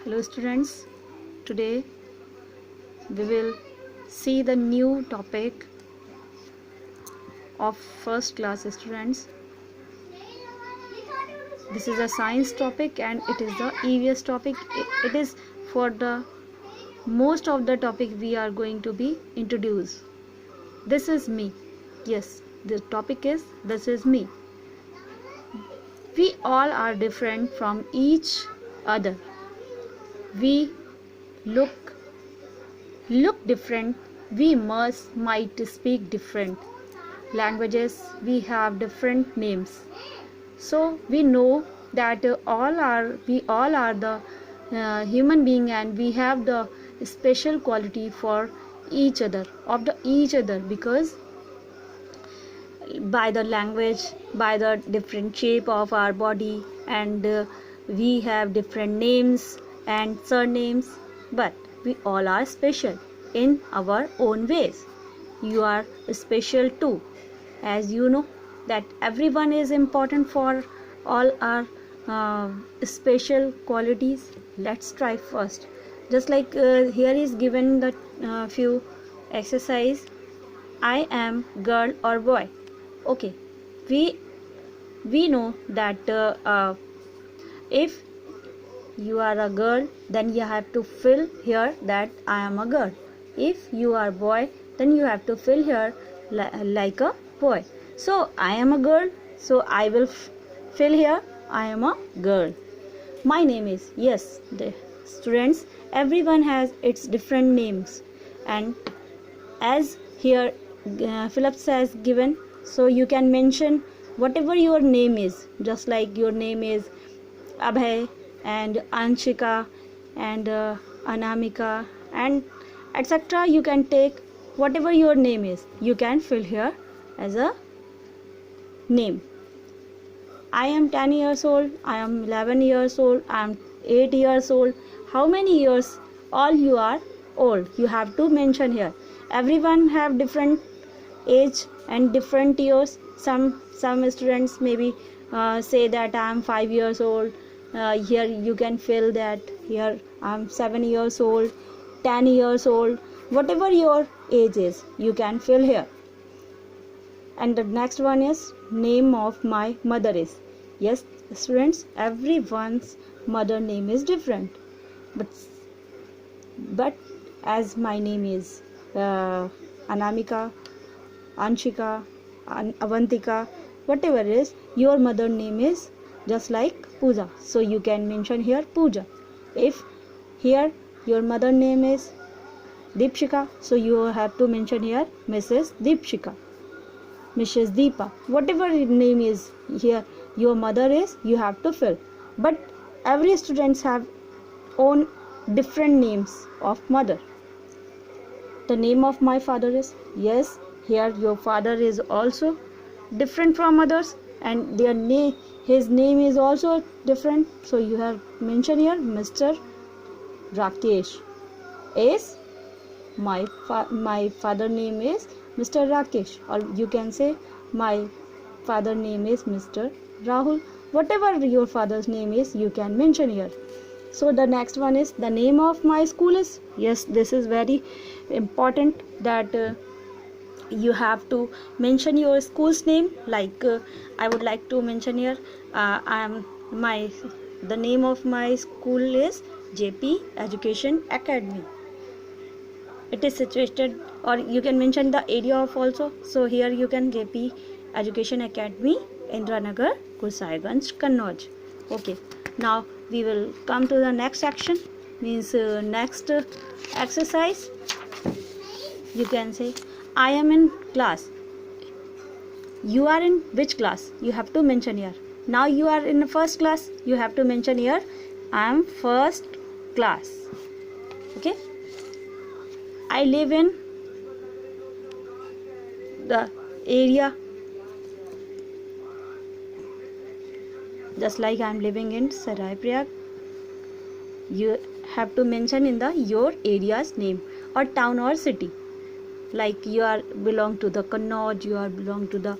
Hello students, today we will see the new topic of first class students. This is a science topic and it is the EVS topic. It is for the most of the topic we are going to be introduced. This is me. Yes, the topic is this is me. We all are different from each other. We look different. We might speak different languages. We have different names. So we know that we all are the human being, and we have the special quality for each other because by the language, by the different shape of our body, and we have different names and surnames, but we all are special in our own ways. You are special too, as you know that everyone is important for all our special qualities. Let's try first. Just like here is given the few exercise. I am girl or boy. Okay, we know that if you are a girl, then you have to fill here that I am a girl. If you are boy, then you have to fill here like a boy. So I am a girl, so I will fill here I am a girl. My name is, yes, the students, everyone has its different names, and as here Phillips has given, so you can mention whatever your name is, just like your name is Abhay and Anshika and Anamika and etc. You can take whatever your name is, you can fill here as a name. I am 10 years old, I am 11 years old, I am 8 years old. How many years all you are old, you have to mention here. Everyone have different age and different years. Some students maybe say that I am 5 years old. Here you can fill that here I am 7 years old, 10 years old, whatever your age is, you can fill here. And the next one is name of my mother is. Yes, students, everyone's mother name is different, but as my name is Anamika, Anshika, Avantika, whatever is, your mother name is just like Pooja, so you can mention here Pooja. If here your mother name is Deepshika, so you have to mention here Mrs. Deepshika, Mrs. Deepa, whatever name is here your mother is, you have to fill. But every students have own different names of mother. The name of my father is, yes, here your father is also different from others, and their name, his name is also different, so you have mentioned here Mr. Rakesh. Is my father name is Mr. Rakesh, or you can say my father name is Mr. Rahul. Whatever your father's name is, you can mention here. So the next one is the name of my school is. Yes, this is very important that you have to mention your school's name. Like I would like to mention here the name of my school is JP Education Academy. It is situated, or you can mention the area of also. So here you can JP Education Academy, Indranagar, Gosaiganj, Kannauj. Okay, now we will come to the next section, means next exercise. You can say I am in class. You are in which class? You have to mention here. Now you are in the first class, you have to mention here I am first class. Okay, I live in the area, just like I am living in Sarai Prayag. You have to mention in the your area's name or town or city. Like you are belong to the Kannauj, you are belong to the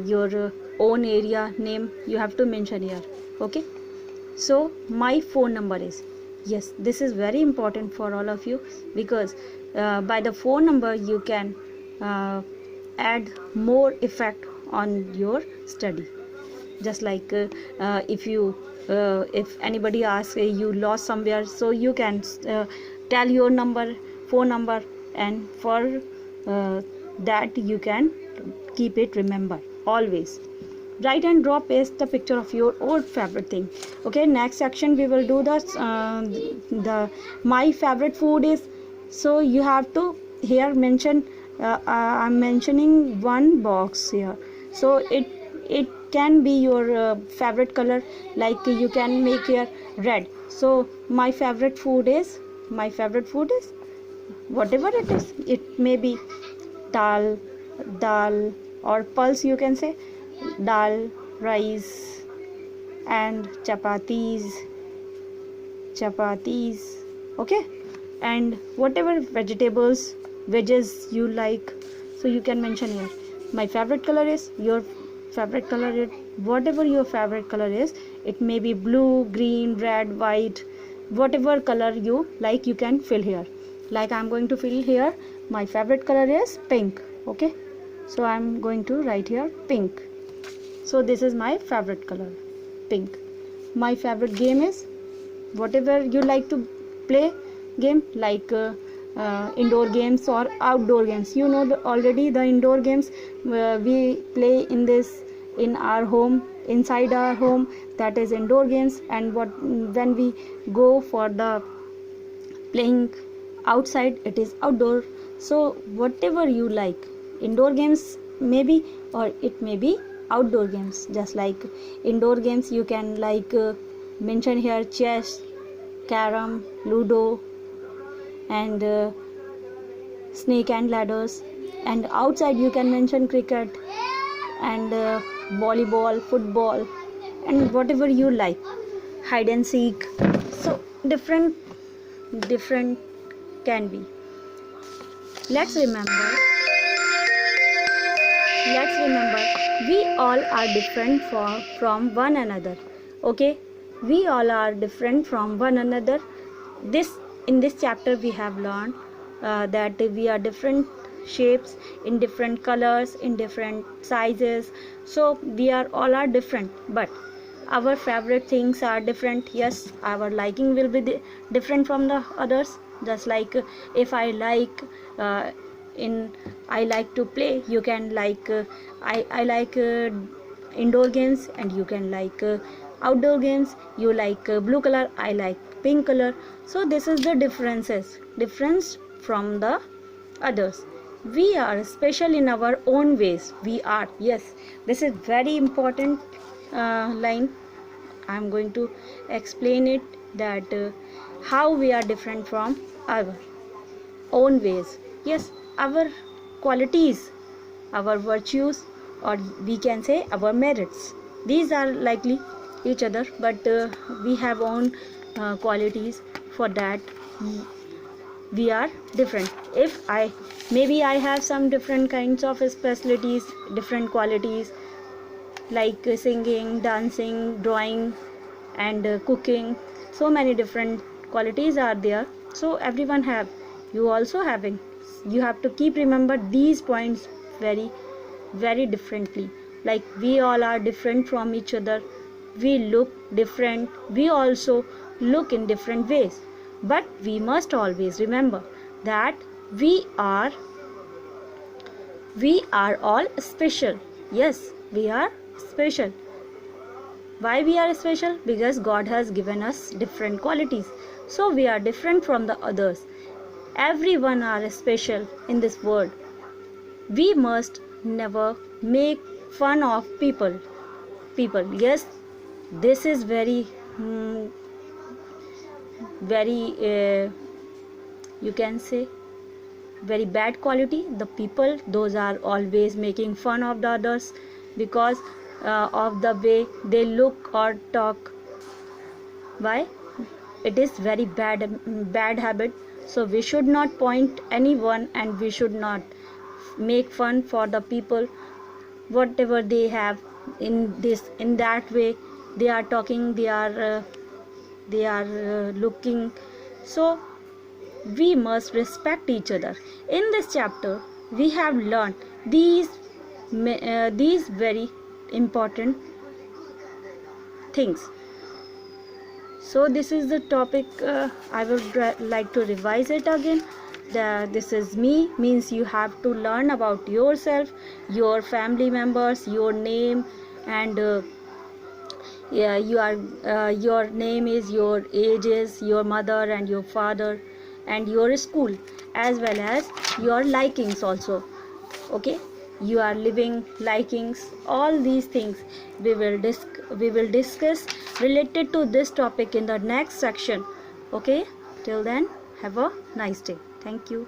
your own area name, you have to mention here. Okay, so my phone number is, Yes, this is very important for all of you, because by the phone number you can add more effect on your study. Just like if anybody asks you lost somewhere, so you can tell your number, phone number, and for that you can keep it remember always. Write and draw, paste the picture of your old favorite thing. Okay, next section we will do the my favorite food is. So you have to here mention, I'm mentioning one box here, so it can be your favorite color, like you can make here red. So my favorite food is whatever it is. It may be dal or pulse, you can say dal, rice, and chapatis, okay, and whatever veggies you like, so you can mention here. My favorite color is, your favorite color is, whatever your favorite color is. It may be blue, green, red, white, whatever color you like, you can fill here. Like I'm going to fill here, my favorite color is pink. Okay, so I'm going to write here pink. So this is my favorite color, pink. My favorite game is, whatever you like to play game, like indoor games or outdoor games. You know already the indoor games we play in our home, inside our home, that is indoor games. And when we go for the playing outside, it is outdoor. So whatever you like, indoor games maybe, or it may be outdoor games. Just like indoor games, you can like mention here chess, carom, ludo, and snake and ladders. And outside you can mention cricket and volleyball, football, and whatever you like, hide and seek. So different can be. Let's remember, we all are different from one another. Okay, we all are different from one another. In this chapter we have learned that we are different shapes, in different colors, in different sizes. So we are all are different, but our favorite things are different. Yes, our liking will be different from the others. Just like if I like I like to play, you can like I like indoor games, and you can like outdoor games. You like blue color, I like pink color. So this is the difference from the others. We are special in our own ways. We are, yes, this is very important line. I'm going to explain it, that how we are different from our own ways. Yes, our qualities, our virtues, or we can say our merits, these are likely each other, but we have own qualities. For that we are different. If maybe I have some different kinds of specialties, different qualities, like singing, dancing, drawing, and cooking. So many different qualities are there. So everyone have, you also having. You have to keep remember these points very very differently. Like we all are different from each other, we look different, we also look in different ways, but we must always remember that we are all special. Yes, we are special. Why we are special? Because God has given us different qualities, so we are different from the others. Everyone are special in this world. We must never make fun of people. Yes, this is very you can say very bad quality. The people, those are always making fun of the others because of the way they look or talk. Why? It is very bad habit. So we should not point anyone, and we should not make fun for the people, whatever they have in that way they are talking, they are they are looking. So we must respect each other. In this chapter we have learned these very important things. So this is the topic. I would like to revise it again. This is me means you have to learn about yourself, your family members, your name, and yeah, your name is, your age is, your mother and your father, and your school, as well as your likings also. Okay, you are living likings, all these things we will discuss related to this topic in the next section. Okay, till then, have a nice day. Thank you.